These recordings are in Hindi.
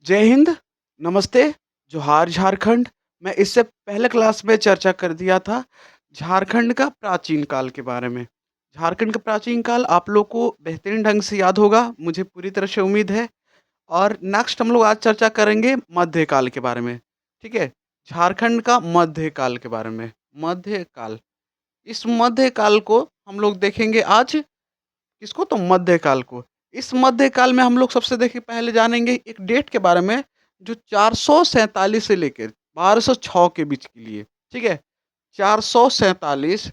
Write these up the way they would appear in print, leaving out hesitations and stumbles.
जय हिंद, नमस्ते, जोहार झारखंड। मैं इससे पहले क्लास में चर्चा कर दिया था झारखंड का प्राचीन काल के बारे में। झारखंड का प्राचीन काल आप लोग को बेहतरीन ढंग से याद होगा, मुझे पूरी तरह से उम्मीद है। और नेक्स्ट हम लोग आज चर्चा करेंगे मध्यकाल के बारे में, ठीक है? झारखंड का मध्यकाल के बारे में। मध्यकाल, इस मध्यकाल को हम लोग देखेंगे आज। किसको? तो मध्यकाल को। इस मध्यकाल में हम लोग सबसे देखिए पहले जानेंगे एक डेट के बारे में जो 447 से लेकर 1206 के बीच के लिए, ठीक है? 447,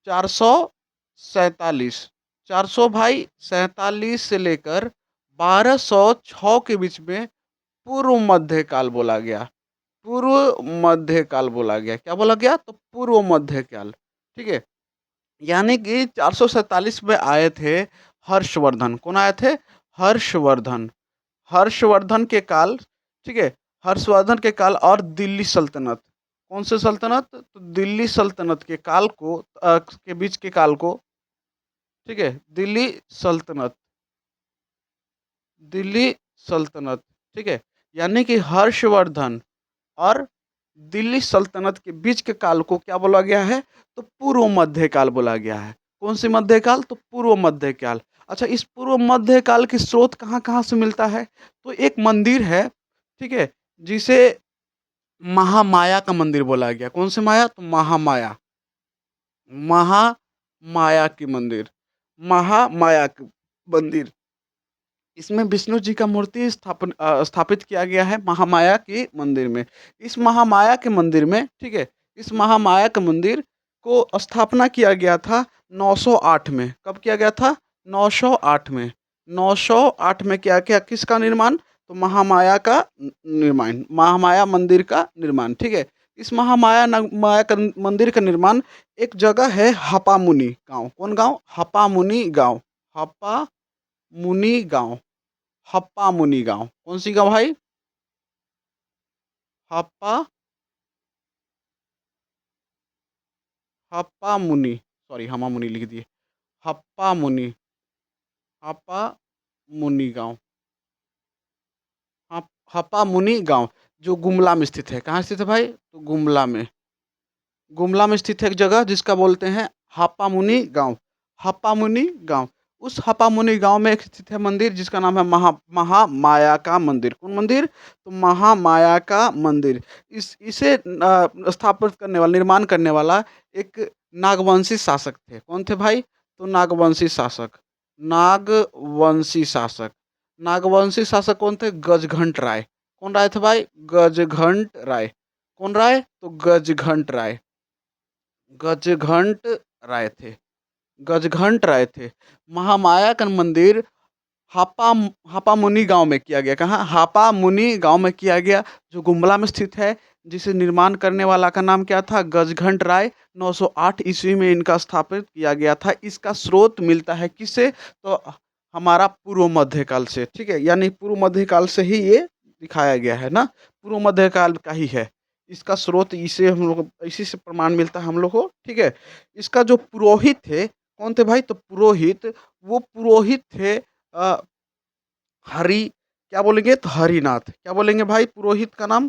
447, 400 भाई 47 से लेकर 1206 के बीच में पूर्व मध्यकाल बोला गया। पूर्व मध्यकाल बोला गया। क्या बोला गया? तो पूर्व मध्यकाल, ठीक है? यानी कि 447 में आए थे हर्षवर्धन। कौन आए थे? हर्षवर्धन। हर्षवर्धन के काल, ठीक है? हर्षवर्धन के काल और दिल्ली सल्तनत। कौन से सल्तनत? तो दिल्ली सल्तनत के काल को के बीच के काल को, ठीक है? दिल्ली सल्तनत, दिल्ली सल्तनत, ठीक है? यानी कि हर्षवर्धन और दिल्ली सल्तनत के बीच के काल को क्या बोला गया है? तो पूर्व मध्यकाल बोला गया है। कौन सी मध्यकाल? तो पूर्व मध्यकाल। अच्छा, इस पूर्व मध्यकाल की स्रोत कहाँ-कहाँ से मिलता है? तो एक मंदिर है, ठीक है? जिसे महामाया का मंदिर बोला गया। कौन सी माया? तो महामाया। महामाया की मंदिर, महामाया की मंदिर। इसमें विष्णु जी का मूर्ति स्थापित किया गया है महामाया के मंदिर में। इस महामाया के मंदिर में, ठीक है? इस महामाया के मंदिर को स्थापना किया गया था 908 में। कब किया गया था? 908 में। 908 में क्या किया? किसका निर्माण? तो महामाया का निर्माण, महामाया मंदिर का निर्माण, ठीक है? इस माया का मंदिर का निर्माण एक जगह है हपामुनि गांव। कौन गांव? हपामुनि गांव। हपा मुनि गांव। हप्पा मुनि गांव। कौन सी गांव भाई? हप्पा, हप्पा मुनि, सॉरी हमा मुनि लिख दिए। हप्पा मुनि, हप्पा मुनि गांव। हप्पा मुनि गांव जो गुमला में स्थित है। कहाँ स्थित है भाई? तो गुमला में। गुमला में स्थित है एक जगह जिसका बोलते हैं हप्पा मुनि गांव। हप्पा मुनि गांव। उस हप्पा मुनि गांव में एक स्थित है मंदिर जिसका नाम है महामाया का मंदिर। कौन मंदिर? तो महामाया का मंदिर। इसे स्थापित करने वाला, निर्माण करने वाला एक नागवंशी शासक थे। कौन थे भाई? तो नागवंशी शासक। नागवंशी शासक। नागवंशी शासक कौन थे? गजघंट राय। कौन राय थे भाई? गजघंट राय। कौन राय? तो गजघंट राय। गजघंट राय थे। गजघंट राय थे। महामाया का मंदिर हापा हापा मुनि गांव में किया गया। कहाँ? हापा मुनि गांव में किया गया जो गुमला में स्थित है। जिसे निर्माण करने वाला का नाम क्या था? गजघंट राय। 908 ईस्वी में इनका स्थापित किया गया था। इसका स्रोत मिलता है किससे? तो हमारा पूर्व मध्यकाल से, ठीक है? यानी पूर्व मध्यकाल से ही ये दिखाया गया है ना, पूर्व मध्यकाल का ही है। इसका स्रोत इसे हम लोग, इसी से प्रमाण मिलता है हम लोग को, ठीक है? इसका जो पुरोहित थे, कौन थे भाई? तो पुरोहित, वो पुरोहित थे हरि, क्या बोलेंगे? तो हरिनाथ। क्या बोलेंगे भाई? पुरोहित का नाम,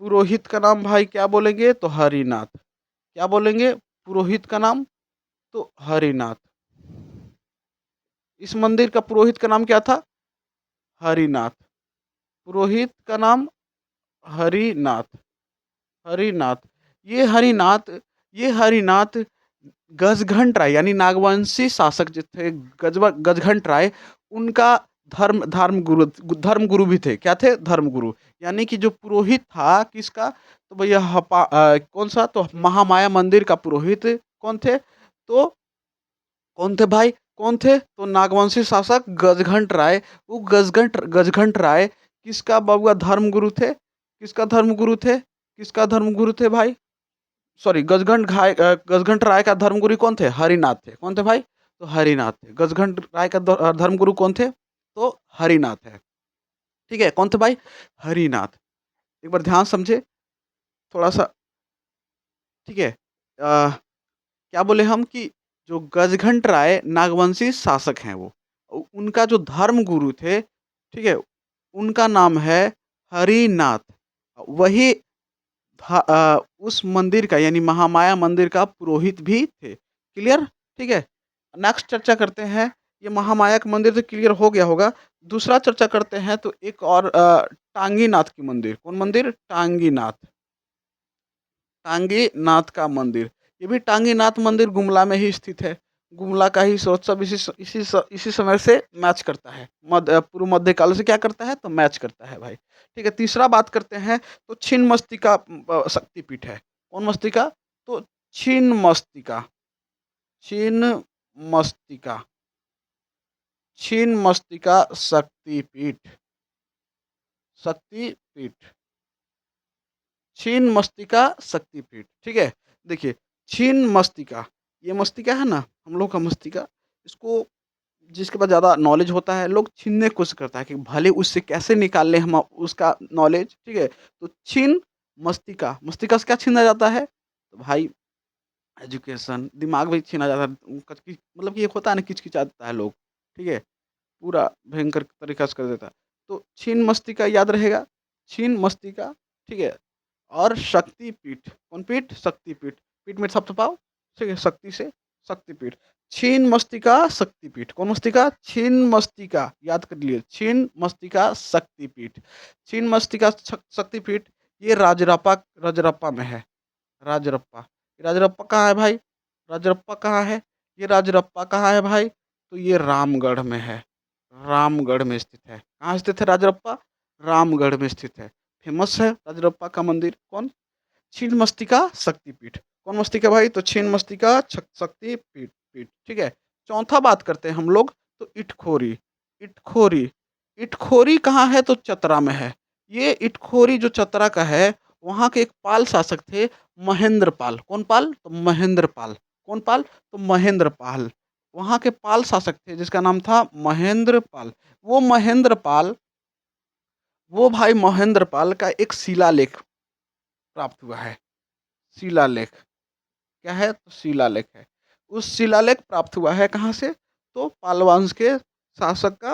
पुरोहित का नाम भाई क्या बोलेंगे? तो हरिनाथ। क्या बोलेंगे? पुरोहित का नाम तो हरिनाथ। इस मंदिर का पुरोहित का नाम क्या था? हरिनाथ। पुरोहित का नाम हरिनाथ। हरिनाथ। ये हरिनाथ, ये हरिनाथ गजघंट राय यानी नागवंशी शासक जो थे गजघंट राय, उनका धर्म गुरु भी थे। क्या थे? धर्म गुरु। यानी कि जो पुरोहित था किसका? तो भैया कौन सा? तो महामाया मंदिर का पुरोहित कौन थे? तो कौन थे भाई? कौन थे? तो नागवंशी शासक गजघंट राय। वो गजघंट राय किसका बबुआ धर्म गुरु थे? किसका धर्म गुरु थे? किसका धर्म गुरु थे भाई? सॉरी, गजघंट राय का धर्मगुरु कौन थे? हरिनाथ थे। कौन थे भाई? तो हरिनाथ थे। गजघंट राय का धर्मगुरु कौन थे? तो हरिनाथ है। ठीक है, कौन थे भाई? हरिनाथ। एक बार ध्यान समझे थोड़ा सा, ठीक है? क्या बोले हम कि जो गजघंट राय नागवंशी शासक हैं वो, उनका जो धर्म गुरु थे, ठीक है? उनका नाम है हरिनाथ, वही उस मंदिर का यानी महामाया मंदिर का पुरोहित भी थे। क्लियर? ठीक है। नेक्स्ट चर्चा करते हैं। ये महामाया का मंदिर तो क्लियर हो गया होगा। दूसरा चर्चा करते हैं तो एक और टांगीनाथ की मंदिर। कौन मंदिर? टांगीनाथ। टांगीनाथ का मंदिर। ये भी टांगीनाथ मंदिर गुमला में ही स्थित है। गुमला का ही सोत्सव इसी समय से मैच करता है। पूर्व मध्यकाल से क्या करता है? तो मैच करता है भाई। ठीक है, तीसरा बात करते हैं तो छिन्नमस्तिका शक्तिपीठ है। कौन मस्तिका? तो छिन्नमस्तिका। छिन्नमस्तिका। छिन्नमस्तिका शक्तिपीठ। शक्तिपीठ। छिन्नमस्तिका शक्तिपीठ। ठीक है। देखिए, छिन्नमस्तिका, ये मस्तिका है ना, हम लोग का मस्तिका, इसको जिसके पास ज़्यादा नॉलेज होता है, लोग छीनने की कोशिश करता है कि भले उससे कैसे निकाल लें हम उसका नॉलेज। ठीक है। तो छिन्न मस्तिका, मस्तिका से क्या छीना जाता है? तो भाई एजुकेशन, दिमाग भी छीना जाता है। मतलब कि एक होता है ना, किचकिचा देता है लोग। ठीक है। पूरा भयंकर तरीका से कर देता है। तो छिन्न मस्तिका याद रहेगा। छिन्न मस्तिका। ठीक है। और शक्तिपीठ। कौन पीठ? शक्तिपीठ। पीठ में सब पाओ। ठीक है, शक्ति से शक्तिपीठ। छीन मस्तिका शक्तिपीठ। कौन मस्तिका? छीन मस्तिका, याद कर लिए, छीन मस्तिका शक्तिपीठ। छीन मस्तिका शक्तिपीठ, ये राजरप्पा रजरप्पा में है। राजरप्पा। राजरप्पा कहाँ है भाई? राजरप्पा कहाँ है? ये राजरप्पा कहाँ है भाई? तो ये रामगढ़ में है। रामगढ़ में स्थित है। कहाँ स्थित है राजरप्पा? रामगढ़ में स्थित है। फेमस है राजरप्पा का मंदिर। कौन? छिन्नमस्तिका शक्तिपीठ। कौन मस्तिका भाई? तो छिन्नमस्तिका शक्तिपीठ पीठ। ठीक है। चौथा बात करते हैं हम लोग तो इटखोरी। इटखोरी। इटखोरी कहाँ है? तो चतरा में है। ये इटखोरी जो चतरा का है, वहाँ के एक पाल शासक थे, महेंद्र पाल। कौन पाल? तो महेंद्र पाल। कौन पाल? तो महेंद्र पाल। वहाँ के पाल शासक थे जिसका नाम था महेंद्र पाल। वो महेंद्र पाल, वो भाई महेंद्र पाल का एक शिलालेख प्राप्त हुआ है। शिलालेख। क्या है? तो शिलालेख है। उस शिलालेख प्राप्त हुआ है कहाँ से? तो पाल वंश के शासक का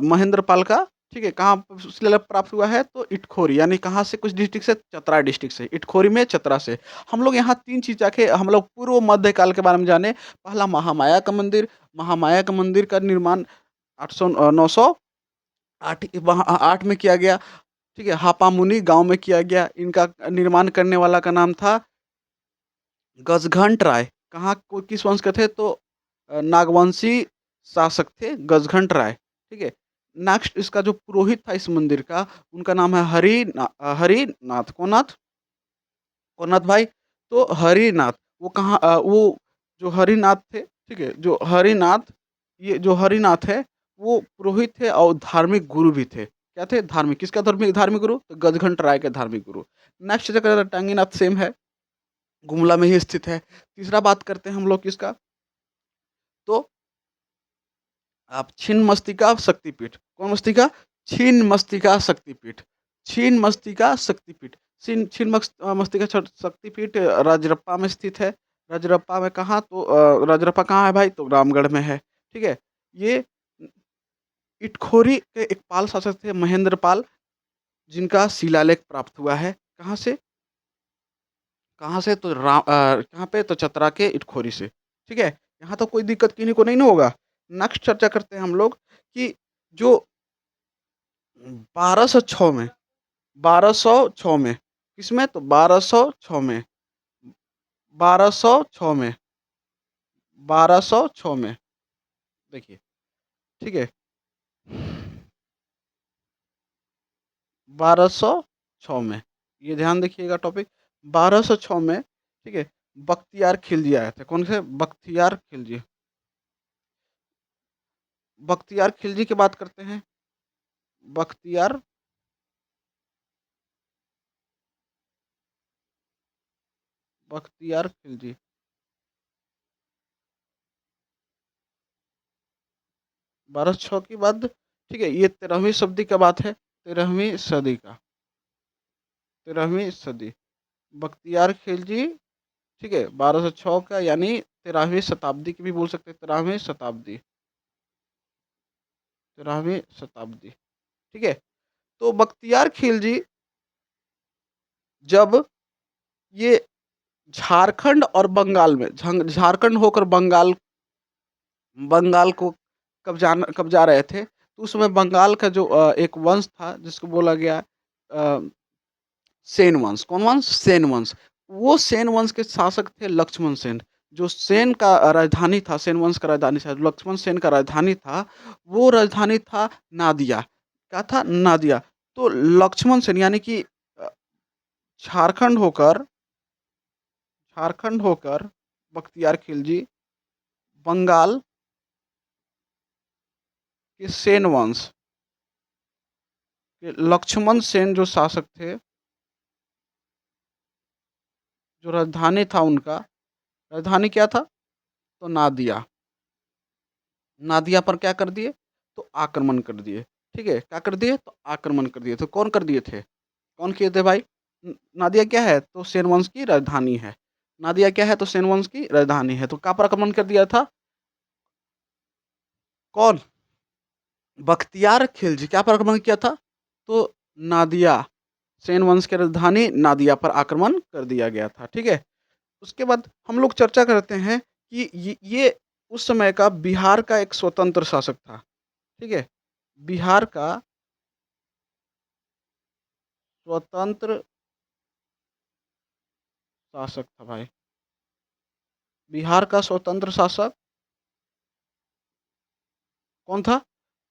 महेंद्र पाल का। ठीक है। कहाँ शिलालेख प्राप्त हुआ है? तो इटखोरी, यानी कहाँ से? कुछ डिस्ट्रिक्ट से, चतरा डिस्ट्रिक्ट से। इटखोरी में, चतरा से। हम लोग यहाँ तीन चीज जाके हम लोग पूर्व मध्य काल के बारे में जाने। पहला महामाया का मंदिर। महामाया का मंदिर का निर्माण 908 आठ में किया गया। ठीक है। हापामुनि गांव में किया गया। इनका निर्माण करने वाला का नाम था गजघंट राय। कहाँ को किस वंश के थे? तो नागवंशी शासक थे गजघंट राय। ठीक है। नेक्स्ट इसका जो पुरोहित था इस मंदिर का, उनका नाम है हरिनाथ। कौन नाथ? कौन नाथ भाई? तो हरिनाथ। वो कहाँ वो जो हरिनाथ थे, ठीक है, जो हरिनाथ, ये जो हरिनाथ है, वो पुरोहित थे और धार्मिक गुरु भी थे। क्या थे? धार्मिक। किसका धार्मिक धार्मिक गुरु? तो गजघंट राय के धार्मिक गुरु। नेक्स्ट जगह टांगीनाथ सेम है, गुमला में ही स्थित है। तीसरा बात करते हैं हम लोग किसका? तो आप छिन्न मस्तिका शक्तिपीठ। कौन मस्तिका? छिन्न मस्तिका शक्तिपीठ। छिन्न मस्तिका शक्तिपीठ। मस्तिका शक्तिपीठ राजरप्पा में स्थित है। राजरप्पा में कहाँ? तो राजरप्पा कहाँ है भाई? तो रामगढ़ में है। ठीक है। ये इटखोरी के एक पाल शासक थे महेंद्र पाल, जिनका शिलालेख प्राप्त हुआ है। कहाँ से? कहाँ से? तो कहाँ पे? तो चतरा के इटखोरी से। ठीक है। यहाँ तो कोई दिक्कत किन्हीं को नहीं ना होगा। नेक्स्ट चर्चा करते हैं हम लोग कि जो 1206 में, 1206 में, किसमें? तो 1206 में, 1206 में, 1206 में। देखिए। ठीक है। 1206 में, ये ध्यान देखिएगा टॉपिक। 1206 में। ठीक है। बख्तियार खिलजी आए थे। कौन से? बख्तियार खिलजी। बख्तियार खिलजी की बात करते हैं। बख्तियार, बख्तियार खिलजी। 1206 की बात। ठीक है। ये 13वीं शताब्दी का बात है। 13वीं सदी का। 13वीं सदी। बख्तियार खिलजी। ठीक है। 1206 का, यानी 13वीं शताब्दी की भी बोल सकते हैं। 13वीं शताब्दी। 13वीं शताब्दी। ठीक है। तो बख्तियार खिलजी जब ये झारखंड और बंगाल में झारखंड होकर बंगाल बंगाल को कब्जा रहे थे, तो उस समय बंगाल का जो एक वंश था जिसको बोला गया सेन वंश। कौन वंश? सेन वंश। वो सेन वंश के शासक थे लक्ष्मण सेन। जो सेन का राजधानी था, सेन वंश का राजधानी था, लक्ष्मण सेन का राजधानी था, वो राजधानी था नादिया। क्या था? नादिया। तो लक्ष्मण सेन यानी कि झारखंड होकर झारखंड होकर बख्तियार खिलजी बंगाल के सेन वंश के लक्ष्मण सेन जो शासक थे, जो राजधानी था उनका, राजधानी क्या था? तो नादिया। नादिया पर क्या कर दिए? तो आक्रमण कर दिए। ठीक है, क्या कर दिए? तो आक्रमण कर दिए। तो कौन कर दिए थे? कौन किए थे भाई? नादिया क्या है? तो सेन वंश की राजधानी है। नादिया क्या है? तो सेन वंश की राजधानी है। तो कहाँ पर आक्रमण कर दिया था? कौन? बख्तियार खिलजी क्या पर आक्रमण किया था? तो नादिया, सेन वंश की राजधानी नादिया पर आक्रमण कर दिया गया था। ठीक है, उसके बाद हम लोग चर्चा करते हैं कि ये उस समय का बिहार का एक स्वतंत्र शासक था। ठीक है, बिहार का स्वतंत्र शासक था भाई। बिहार का स्वतंत्र शासक कौन था?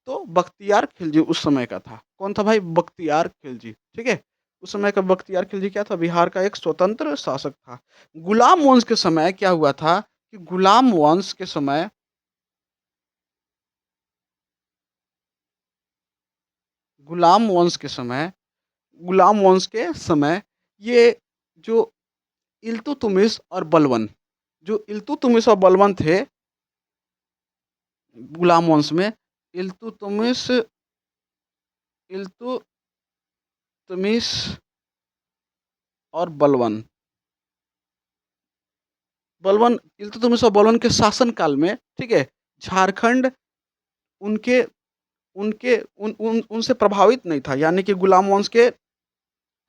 तो बख्तियार खिलजी उस समय का था। कौन था भाई? बख्तियार खिलजी। ठीक है, उस समय का बख्तियार खिलजी क्या था? बिहार का एक स्वतंत्र शासक था। गुलाम वंश के समय क्या हुआ था कि गुलाम वंश के समय गुलाम वंश के समय ये जो इल्तुतमिश और बलबन, जो इल्तुतमिश और बलबन थे गुलाम वंश में, इल्तुतमिश इल्तुतमिश और बलबन बलबन इल्तुतमिश और बलबन के शासन काल में, ठीक है, झारखंड उनके उनके उन उन उनसे प्रभावित नहीं था, यानी कि गुलाम वंश के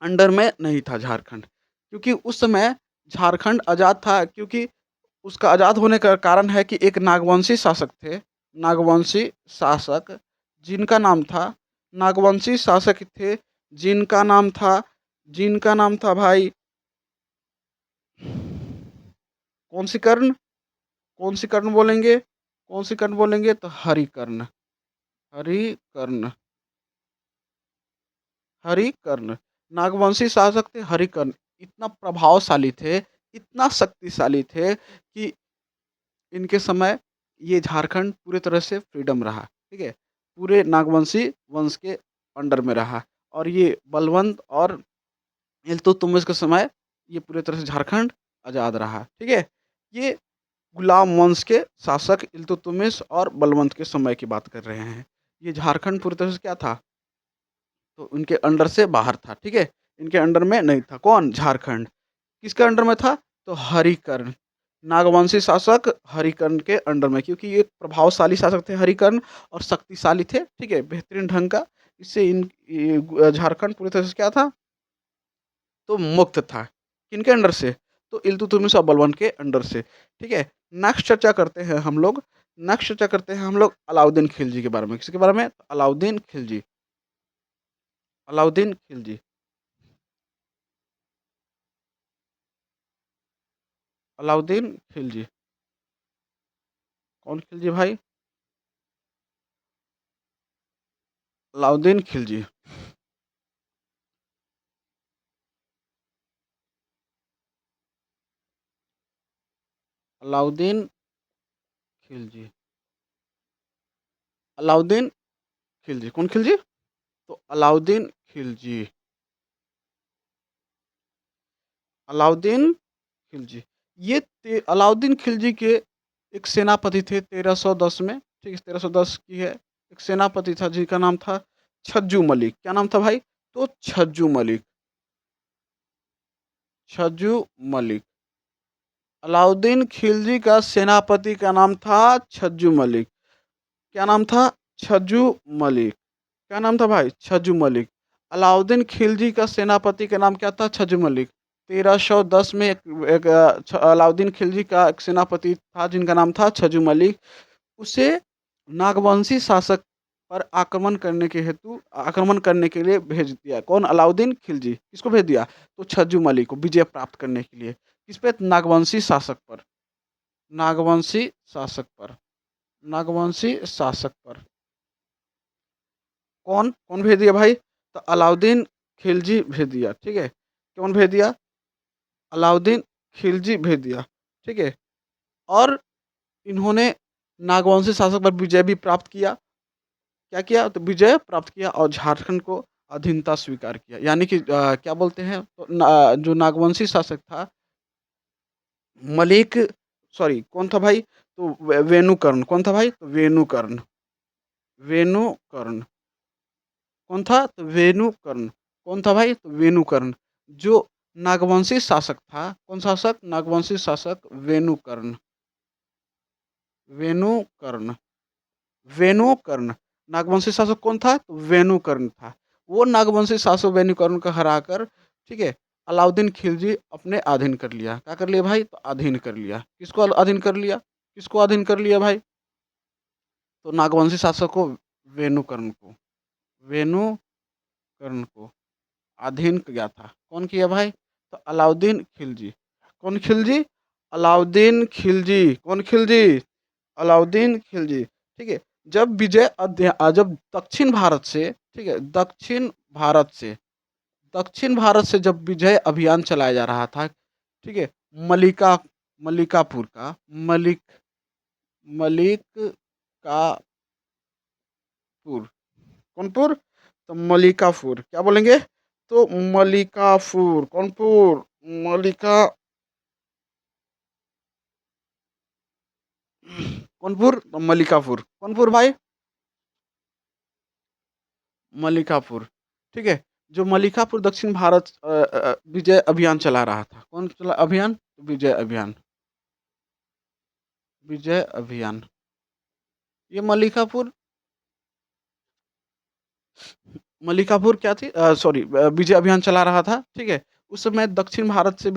अंडर में नहीं था झारखंड। क्योंकि उस समय झारखंड आज़ाद था, क्योंकि उसका आज़ाद होने का कारण है कि एक नागवंशी शासक थे, नागवंशी शासक जिनका नाम था नागवंशी शासक थे जिनका नाम था भाई कौन सी कर्ण? कौन सी कर्ण बोलेंगे? कौन सी कर्ण बोलेंगे? तो हरिकर्ण। हरिकर्ण। हरिकर्ण। नागवंशी शासक थे हरिकर्ण। इतना प्रभावशाली थे, इतना शक्तिशाली थे कि इनके समय ये झारखंड पूरी तरह से फ्रीडम रहा। ठीक है, पूरे नागवंशी वंश के अंडर में रहा। और ये बलवंत और इल्तुतमिश के समय ये पूरी तरह से झारखंड आज़ाद रहा। ठीक है, ये गुलाम वंश के शासक इल्तुतमिश और बलवंत के समय की बात कर रहे हैं। ये झारखंड पूरी तरह से क्या था? तो उनके अंडर से बाहर था। ठीक है, इनके अंडर में नहीं था। कौन? झारखंड। किसके अंडर में था? तो हरिकर्ण। नागवंशी शासक हरिकर्ण के अंडर में, क्योंकि ये प्रभावशाली शासक थे हरिकर्ण और शक्तिशाली थे। ठीक है, बेहतरीन ढंग का। इससे झारखंड पूरी तरह से क्या था? तो मुक्त था। किनके अंडर से? तो इल्तुतमिश और बलबन के अंडर से। ठीक है, नेक्स्ट चर्चा करते हैं हम लोग। अलाउद्दीन खिलजी के बारे में। किसके बारे में? अलाउद्दीन खिलजी। अलाउद्दीन खिलजी। अलाउद्दीन खिलजी। कौन खिलजी भाई? अलाउद्दीन खिलजी। अलाउद्दीन खिलजी। अलाउद्दीन खिलजी। कौन खिलजी? तो अलाउद्दीन खिलजी। अलाउद्दीन खिलजी। अलाउद्दीन खिलजी के एक सेनापति थे 1310 में। ठीक है, 1310 की है। एक सेनापति था जिनका नाम था छज्जू मलिक। क्या नाम था भाई? तो छज्जू मलिक। छज्जू मलिक। अलाउद्दीन खिलजी का सेनापति का नाम था छज्जू मलिक। क्या नाम था? छज्जू मलिक। क्या नाम था भाई? छज्जू मलिक। अलाउद्दीन खिलजी का सेनापति का नाम क्या था? छज्जू मलिक। 1310 में अलाउद्दीन खिलजी का एक सेनापति था जिनका नाम था छज्जू मलिक। उसे नागवंशी शासक पर आक्रमण करने के लिए भेज दिया। कौन? अलाउद्दीन खिलजी। किसको भेज दिया? तो छज्जू मलिक को विजय प्राप्त करने के लिए। किस पे? नागवंशी शासक पर। नागवंशी शासक पर। नागवंशी शासक पर। कौन कौन भेज दिया भाई? तो अलाउद्दीन खिलजी भेज दिया। ठीक है। कौन भेज दिया? अलाउद्दीन खिलजी भेज दिया। ठीक है। और इन्होंने नागवंशी शासक पर विजय भी प्राप्त किया। क्या किया? तो विजय प्राप्त किया और झारखंड को अधीनता स्वीकार किया। यानी कि क्या बोलते हैं, तो जो नागवंशी शासक था मलिक, सॉरी कौन था भाई? तो वेणुकर्ण। कौन था भाई? तो वेणुकर्ण। वेणुकर्ण। कौन था? तो वेणुकर्ण। कौन था भाई? तो वेणुकर्ण। जो नागवंशी शासक था, कौन शासक? नागवंशी शासक वेणुकर्ण। वेणुकर्ण। वेणुकर्ण। नागवंशी शासक कौन था? तो वेणुकर्ण था। वो नागवंशी शासक वेणुकर्ण को हराकर, ठीक है, अलाउद्दीन खिलजी अपने अधीन कर लिया। क्या कर लिया भाई? तो अधीन कर लिया। किसको अधीन कर लिया? किसको अधीन कर लिया भाई? तो नागवंशी शासक को, वेणुकर्ण को। वेणुकर्ण को अधीन किया था। कौन किया भाई? तो अलाउद्दीन खिलजी। कौन खिलजी? अलाउद्दीन खिलजी। कौन खिलजी? अलाउद्दीन खिलजी। ठीक है। जब दक्षिण भारत से, ठीक है, दक्षिण भारत से जब विजय अभियान चलाया जा रहा था, ठीक है, मलिका मलिकापुर का, मलिकापुर। कौनपुर? तो मलिकापुर। क्या बोलेंगे? तो मलिकापुर। कौनपुर? मलिका कौनपुर? तो मलिकापुर। कौनपुर भाई? मलिकापुर। ठीक है। जो मलिकापुर दक्षिण भारत विजय अभियान चला रहा था। कौन चला अभियान? विजय अभियान। विजय अभियान। ये मलिकापुर क्या थी? सॉरी, विजय अभियान चला रहा था। ठीक है। उस समय दक्षिण भारत से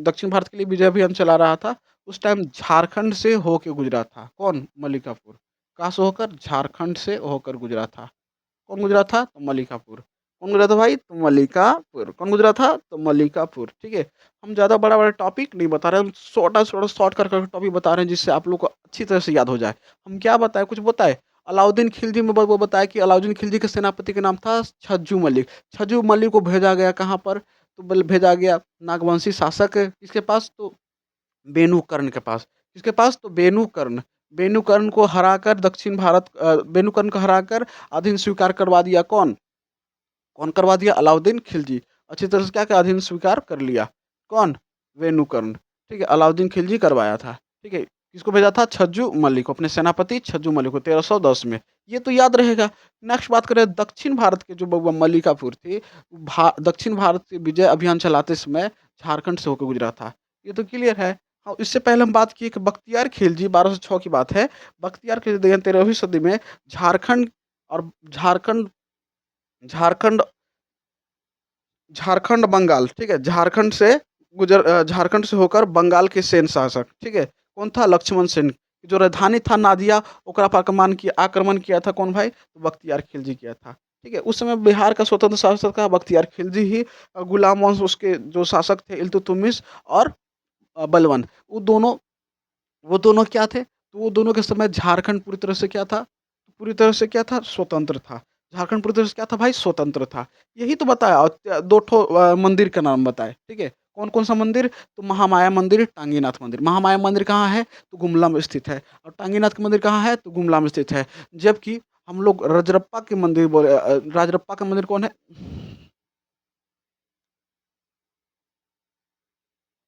दक्षिण भारत के लिए विजय अभियान चला रहा था। उस टाइम झारखंड से होके गुजरा था। कौन? मलिकापुर। कहाँ से होकर? झारखंड से होकर गुजरा था। कौन गुजरा था? तो मलिकापुर। कौन गुजरा था भाई? तो मलिकापुर। कौन गुजरा था? तो मलिकापुर। ठीक है। हम ज़्यादा बड़ा बड़ा टॉपिक नहीं बता रहे, हम छोटा छोटा शॉर्ट कर टॉपिक बता रहे हैं जिससे आप लोग को अच्छी तरह से याद हो जाए। हम क्या बताए? कुछ बताए? अलाउद्दीन खिलजी में वो बताया कि अलाउद्दीन खिलजी के सेनापति का नाम था छज्जू मलिक। छज्जू मलिक को भेजा गया कहाँ पर? तो भेजा गया नागवंशी शासक किसके पास? तो बेनूकर्ण के पास। किसके पास? तो बेनूकर्ण। बेनूकर्ण को हराकर बेनूकर्ण को हराकर अधीन स्वीकार करवा दिया। कौन? कौन करवा दिया? अलाउद्दीन खिलजी। अच्छी तरह से क्या क्या अधीन स्वीकार कर लिया। कौन? वेणुकर्ण। ठीक है। अलाउद्दीन खिलजी करवाया था। ठीक है। किसको भेजा था? छज्जू मलिक को, अपने सेनापति छज्जू मलिक को 1310 में। ये तो याद रहेगा। नेक्स्ट बात करें दक्षिण भारत के, जो मलिकापुर थी, दक्षिण भारत के विजय अभियान चलाते समय झारखंड से होकर गुजरा था। ये तो क्लियर है। हाँ, इससे पहले हम बात किए कि बख्तियार खिलजी 1206 की बात है। बख्तियार खिलजी 13वीं सदी में झारखंड और झारखंड झारखंड बंगाल, ठीक है, झारखंड से होकर बंगाल के सेन शासक, ठीक है, कौन था? लक्ष्मण सेन। जो राजधानी था नादिया, ओकरा पर आक्रमण किया था। कौन भाई? तो बख्तियार खिलजी किया था। ठीक है। उस समय बिहार का स्वतंत्र शासक था बख्तियार खिलजी ही। गुलाम वंश उसके जो शासक थे इल्तुतमिश और बलबन, वो दोनों क्या थे? तो वो दोनों के समय झारखंड पूरी तरह से क्या था? पूरी तरह से क्या था? स्वतंत्र था। झारखंड पूरी तरह से क्या था भाई? स्वतंत्र था। यही तो बताया। और दो ठो मंदिर का नाम बताए। ठीक है। कौन कौन सा मंदिर? तो महामाया मंदिर, टांगीनाथ मंदिर। महामाया मंदिर कहाँ है? तो गुमला में स्थित है। और टांगीनाथ का मंदिर कहाँ है? तो गुमला में स्थित है। जबकि हम लोग रजरप्पा के मंदिर बोले, राजरप्पा का मंदिर कौन है?